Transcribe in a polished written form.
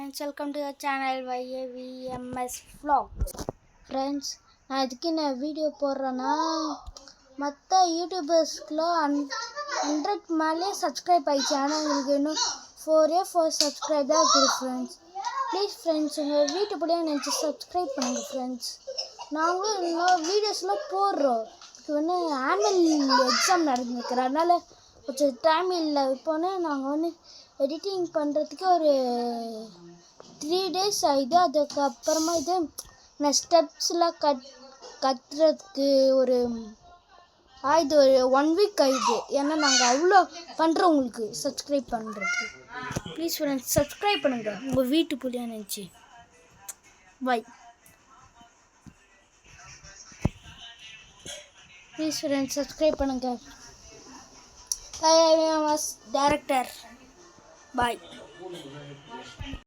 friends, welcome to the channel YAVMS Vlogs. Friends, நான் இதுக்கு என்ன வீடியோ போடுறேன்னா மற்ற யூடியூபர்ஸ்க்குலாம் 100 மேலே சப்ஸ்கிரைப் ஆயிடுச்சு. ஆனால் எங்களுக்கு இன்னும் 4 சப்ஸ்கிரைப் தான் இருக்குது ஃப்ரெண்ட்ஸ். ப்ளீஸ் ஃப்ரெண்ட்ஸ், உங்கள் வீட்டுப்படியே நினச்சி சப்ஸ்கிரைப் பண்ணுங்கள் ஃப்ரெண்ட்ஸ். நாங்களும் இன்னும் வீடியோஸ்லாம் போடுறோம். இதுக்கு வந்து ஆனுவல் எக்ஸாம் நடந்துருக்குற அதனால் கொஞ்சம் டைம் இல்லை. இப்போன்னு நாங்கள் எடிட்டிங் பண்ணுறதுக்கு ஒரு 3 days ஆகிடுது. அதுக்கப்புறமா நான் ஸ்டெப்ஸ்லாம் கற்றுறதுக்கு ஒரு 1 week ஆகிடுது. ஏன்னா நாங்கள் அவ்வளோ பண்ணுறோம் உங்களுக்கு சப்ஸ்கிரைப் பண்ணுறதுக்கு. ப்ளீஸ் ஃப்ரெண்ட்ஸ் சப்ஸ்கிரைப் பண்ணுங்கள் உங்கள் வீட்டு புள்ளியாக நினச்சி. பை. ப்ளீஸ் ஃப்ரெண்ட்ஸ் சப்ஸ்கிரைப் பண்ணுங்கள். டேரக்டர் பாய்.